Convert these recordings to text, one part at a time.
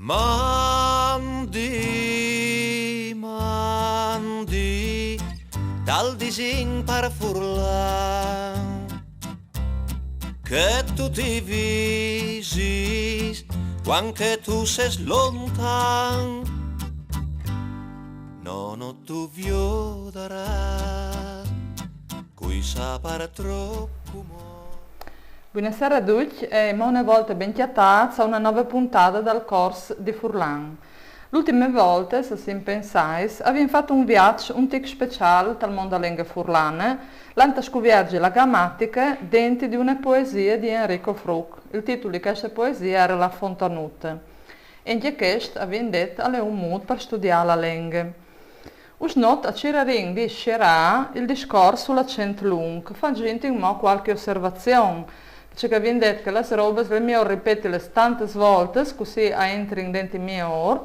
Mandi, mandi, dal disegno per furlan, che tu ti visi, quando tu sei lontan, non tu viodarà, cui sapere troppo. Buonasera a tutti e una volta ben chiatati a una nuova puntata dal corso di Furlan. L'ultima volta, se si pensais, abbiamo fatto un viaggio un tic speciale dal mondo della lingua furlana, l'anta scoperto la grammatica dentro di una poesia di Enrico Fruc. Il titolo di questa poesia era La Fontanuta. E in questo abbiamo detto alle un modo per studiare la lingua. Us not a Ciraring di Scerà il discorso sull'accento lungo, fa gente in mo qualche osservazione. Cioè che abbiamo detto che le robe le mie ripetere tante volte, così entrano dentro i miei ore,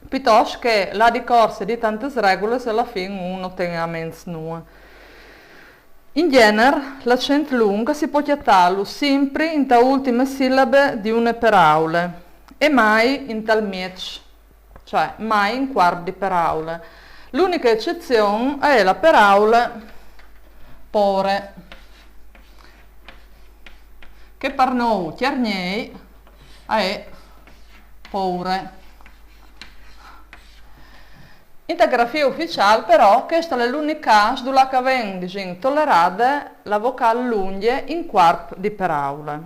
piuttosto che la ricorsa di tante regole se alla fine uno tiene a mente nuova. In genere, l'accento lungo si può chiatarlo sempre in ta ultima sillaba di una parola e mai in tal miec, cioè mai in quarto di parola. L'unica eccezione è la parola pore, che per noi chiarniei è paure. In grafia ufficiale però questo è l'unico caso dove viene tollerata la vocale lunga in quarto di parola.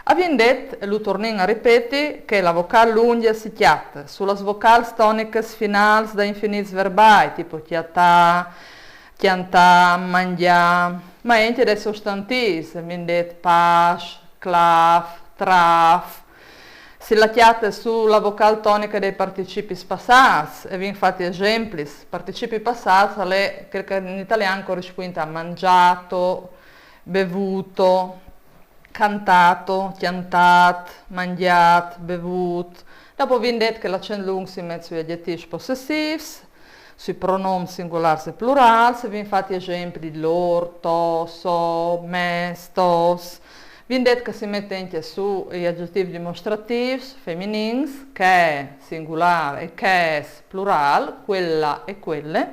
Abbiamo detto, e lo torniamo a ripetere, che la vocale lunga si chiatta sulle vocali toniche finali da infiniti verbai, tipo chiatà, chiantà, mangià, ma anche dei sostantivi, abbiamo detto pas, clav, traf. Si la chiatta sulla vocale tonica dei participi passati, e vi infatti esempi, participi passati, che in italiano corrisponde a mangiato, bevuto, cantato, chiantat, mangiat, bevut. Dopo vi detto che l'accento lungo si mette sugli aggettivi possessivi, sui pronomi singolari e plurali, vi infatti esempi di lor, to, so, me, stos. Vi detto che si mette anche sugli aggettivi dimostrativi, femminili, che è singolare e che è plurale, quella e quelle,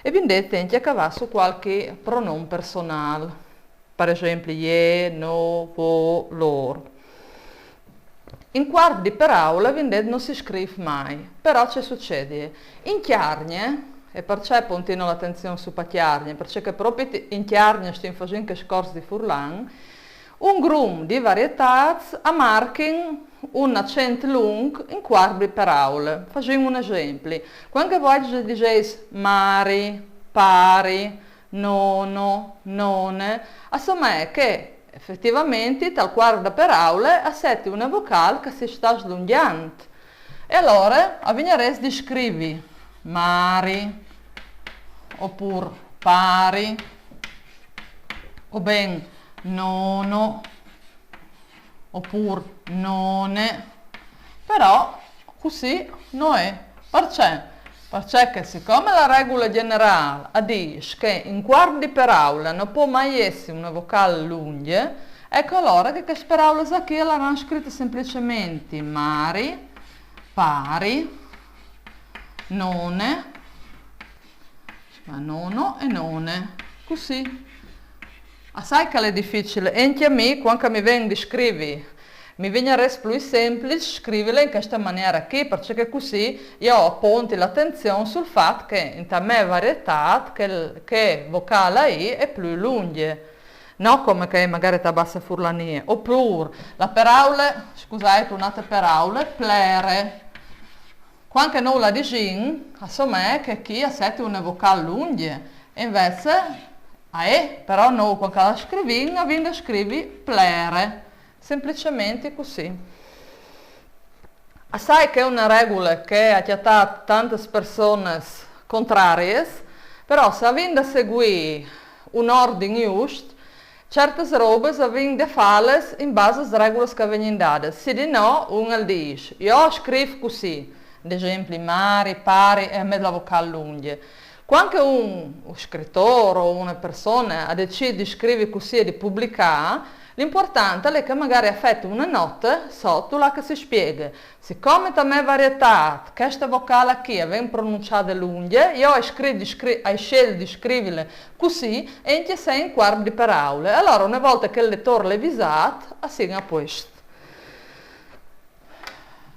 e vi detto anche che va su qualche pronome personale, per esempio je, no, vo, lor. In quarto di parola, vi detto non si scrive mai, però ci succede. In chiarnie, e perciò puntino l'attenzione su chiarnie, perché proprio in chiarnie stiamo facendo che scorso di Furlan, un gruppo di varietà marcano un accento lungo in quarto di parola. Facciamo un esempio. Quando voi dite mari, pari, nono, none, assomma che effettivamente dal quarto di parola assette una vocale che si sta slungando. E allora avviene di scrivere mari, oppure pari, o ben nono, oppure none, però così non è. Perché? Perché siccome la regola generale dice che in quarto di parola non può mai essere una vocale lunga, ecco allora che queste parole qui l'hanno scritte semplicemente mari, pari, none, nono e none, così. Sai che è difficile, anche a me, quando mi vengono di scrivere, mi viene più semplice scriverla in questa maniera qui, perché così io pongo l'attenzione sul fatto che in ta mia varietà, che vocale è più lunga, non come che magari ta bassa furlania. Oppure la parola, scusate, un'altra parola, plere. Quando non la diciamo, assomma che qui ha una vocale lunga, e invece però noi quando la scriviamo, abbiamo scrivi plere, semplicemente così. Sai che è una regola che ha chiamato tante persone contrarie, però se abbiamo seguire un ordine giusto, certe robe abbiamo da farle in base alle regole che vengono date. Se di no, uno dice, io scrivo così, ad esempio mari, pari e a me la vocale lunga. Quando un scrittore o una persona ha deciso di scrivere così e di pubblicare, L'importante è che magari affetti una nota sotto la che si spiega. Siccome da me varietà, questa vocale qui viene pronunciata lunga, io ho scelto di scriverla così e in sei in quarto di parole. Allora, una volta che il lettore l'ha visato, assegna questo.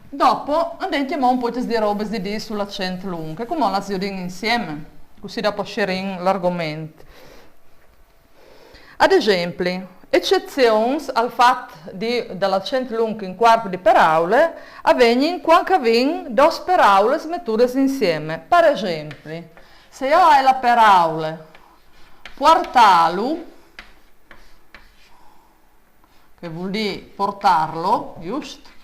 Dopo andiamo un po' di robe di dire sull'accento lungo, come la si insieme, così dopo scegliamo l'argomento. Ad esempio, eccezioni al fatto dell'accento lungo in quarto di parole avvengono quando avvengono due parole messe insieme. Per esempio, se io ho la parola portarlo, che vuol dire portarlo, giusto?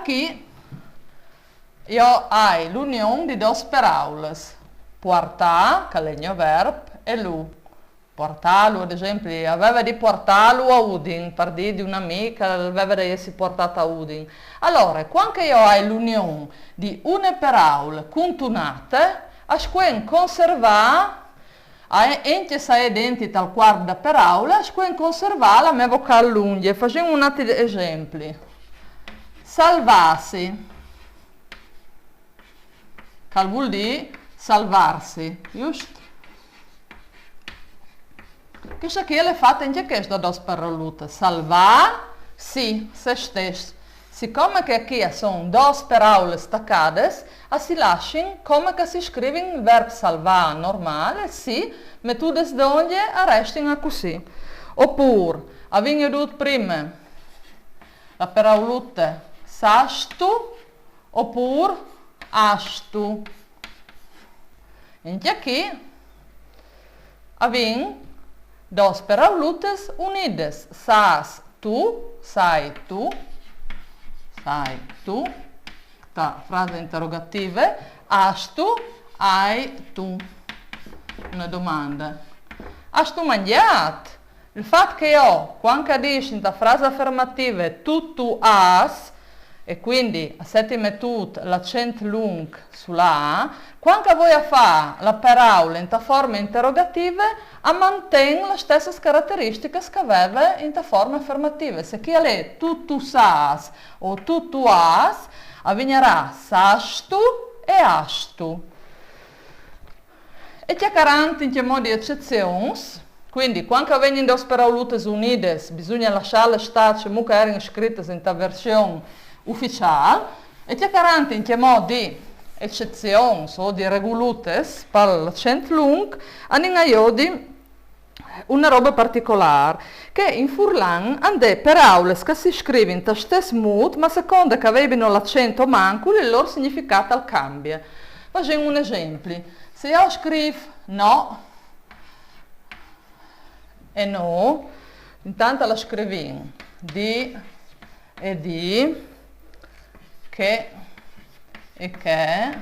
Qui io ho l'unione di due parole, portare, che è il mio verbo, e lu. Portarlo, ad esempio, aveva di portarlo a Udin, per dire di un'amica, aveva di essere portata a Udin. Allora, quando io ho l'unione di una parola contunata, a conservare, anche se è identica al quarto da parola, a conservare la mia vocale lunga. Facciamo un altro esempio. Salvarsi, che vuol dire salvarsi, giusto? Questa qui è fatta anche questa da due parole. Salvarsi, se stesso. Siccome che qui sono due parole staccate, si lasciano come che si scrive il verbo salvare normale, sì, ma tutte le donne restano così. Oppure, abbiamo detto prima la parola sastu oppure astu. E qui abbiamo due parole unite. Sas tu, sai tu, frase interrogativa, astu, hai tu. Una domanda. Hai tu mangiato? Il fatto che io, quando dici in frase affermativa tu has, e quindi se ti mettete l'accento lungo sulla A, quando voi fate la parola in forma interrogativa, mantiene le stesse caratteristiche che aveva in forma affermativa. Se chi è tu sas o tu has, avvegnerà sastu e astu. E c'è carante in che modi eccezioni. Quindi, quando avvengono due parole unite, bisogna lasciarle stare, come erano scritte in versione ufficiale, e c'è carante in che modi eccezioni o di regolutes per l'accento lungo, hanno di una roba particolare, che in furlan hanno parole che si scrivono in stesso modo, ma secondo che avevano l'accento manco, il loro significato cambia. Facciamo un esempio. Se io scrivo no e no, intanto la scriviamo di e di, che e che,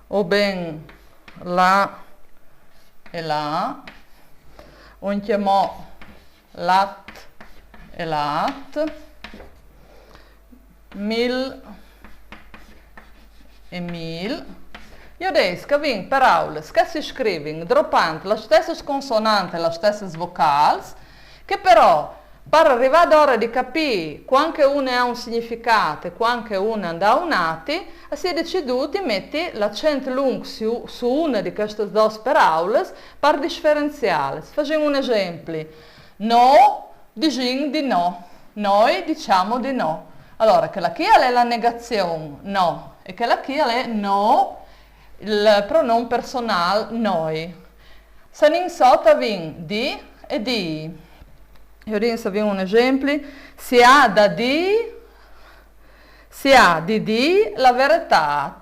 o ben la e la, o chiamò lat e lat, mil e mil. Io adesso che abbiamo parole che si scrivono droppando le stesse consonanti e le stesse vocali, che però per arrivare ad ora di capire quando una ha un significato e quando una ha un atti, si è deciso di mettere l'accento lungo su una di queste due parole per differenziarle. Facciamo un esempio. No, diciamo di no. Noi diciamo di no. Allora, che la chi è la negazione no e che la chi è no, il pronome personale noi. Se in sotto abbiamo di e di. Io adesso abbiamo un esempio. Si ha di la verità.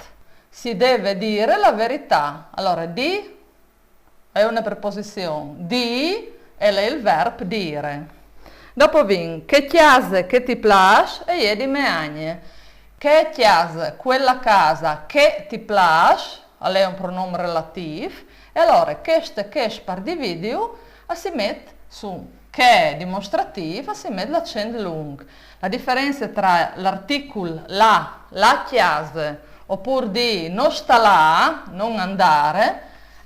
Si deve dire la verità. Allora, di è una preposizione. Di è il verbo dire. Dopo abbiamo che chiase che ti piace e è di meagne. Che chiase, quella casa che ti piace, è un pronome relativo, e allora questo che per dividio si mette su che è dimostrativo, si mette l'accento lungo. La differenza tra l'articolo la chiase, oppure di non sta là, non andare,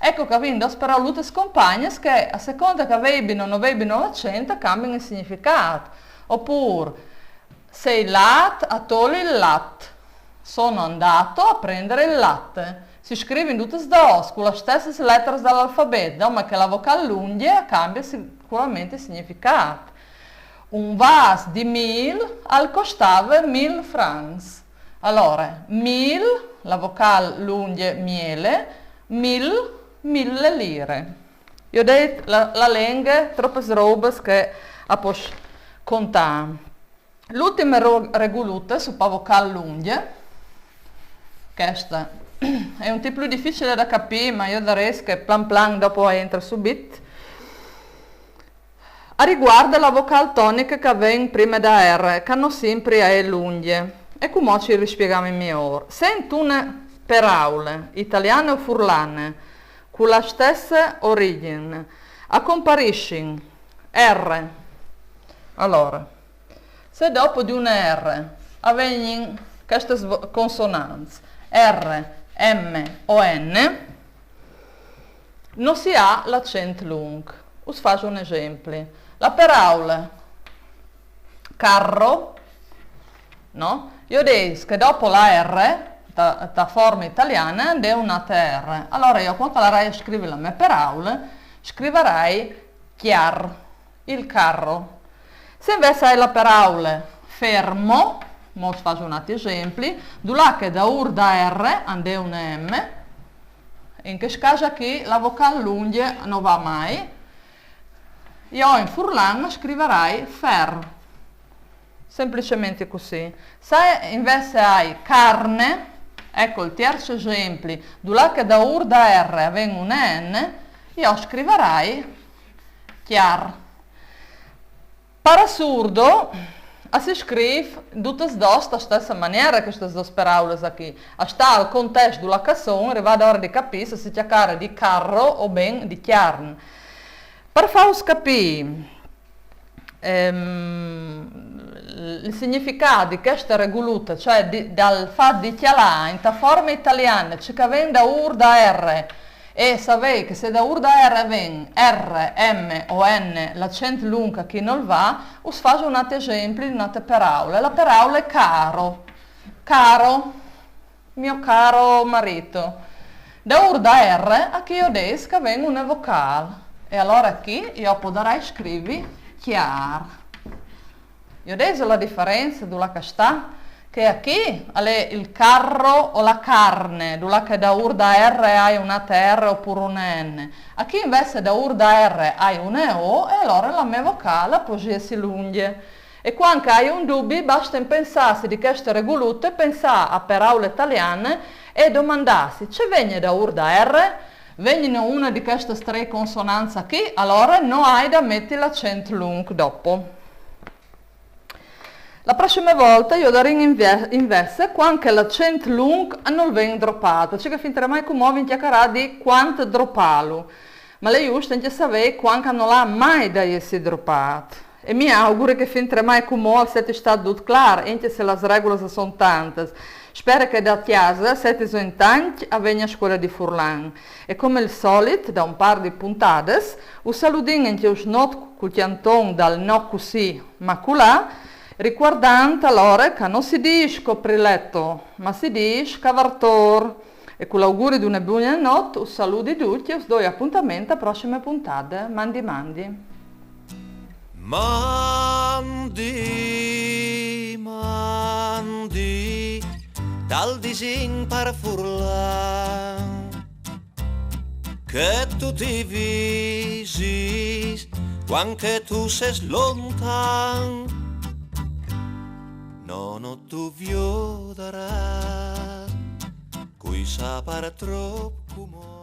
Ecco che abbiamo due parole compagne che a seconda che avevano o non avevano l'accento cambiano il significato. Oppure, sei lat a tolli il latte. Sono andato a prendere il latte. Si scrive in tutte e due, con le stesse lettere dell'alfabeto, ma che la vocale lunga cambia sicuramente il significato. Un vas di 1000 al costava 1000 francs. Allora, 1000, la vocale lunga miele, 1000 lire. Io ho detto la lingua, troppe robe che posso contare. L'ultima regolutta su la vocale lunga, questa è un tipo più difficile da capire, ma io darei che plan plan dopo entra subito. A riguardo la vocale tonica che viene prima da R, che hanno sempre a E lunghe. E come ci rispieghiamo meglio? Sento una parole, italiane o furlane, con la stessa origine, compariscono R. Allora, se dopo di una R avvengono queste consonanti, R, M o N, non si ha l'accento lungo. Us faccio un esempio. La parola carro, no? Io dico che dopo la R, da forma italiana, è una R. Allora io quando la scrivere la mia parola, scriverei chiar, il carro. Se invece hai la parola fermo, mo faccio un altro esempio, là che da ur da R ande una M, in che caso qui la vocale lunga non va mai. Io in furlan scriverai fer, semplicemente così. Se invece hai carne, ecco il terzo esempio, là che da ur da R avviene una N, io scriverai chiar. Per assurdo, si scrive in tutte e due la stessa maniera queste due parole qui. Sta al contesto della canzone, arriva ora di capire se si chiama di carro o ben di chiarn. Per farvi capire il significato di questa regolutta, cioè dal fatto di chialare in forma italiana, che viene da ur da R, e sapete che se da ur da R viene R, M o N, l'accento lungo che non va, us faccio un altro esempio di un'altra parola. La parola è caro. Caro, mio caro marito. Da ur da R, a chi io dico che viene una vocale. E allora qui io potrei scrivere chiar. Io adesso la differenza della castà che qui è il carro o la carne, dove che da ur da R hai una R oppure una N. A qui invece da ur da R hai una O e allora la mia vocale può essere lunga. E quando hai un dubbio basta pensarsi di queste regolute, pensare a parole italiane e domandarsi, c'è viene da ur da R? Vengono una di queste tre consonanti qui, allora non hai da mettere l'accento lungo dopo. La prossima volta io darò invece quando l'accento lungo non viene droppato, cioè che finché mai come vi chiacchierà di quanto droppalo, ma lei giusto che sapere quando non l'ha mai da essere droppato. E mi auguro che finché mai come siete stati tutto chiaro, anche se le regole sono tante. Spero che da casa siete in tanti a venire a scuola di Furlan. E come al solito, da un par di puntate, un salutino in che not cuccianton dal no così maculà, ricordando allora che non si dice copriletto, ma si dice cavartor. E con l'augurio di una buona notte, un saluto di tutti e vi do appuntamento a prossime puntate. Mandi mandi. Mandi dal disegno per Furlan che tu ti visi quando tu sei lontano non tu vioderà qui sa per troppo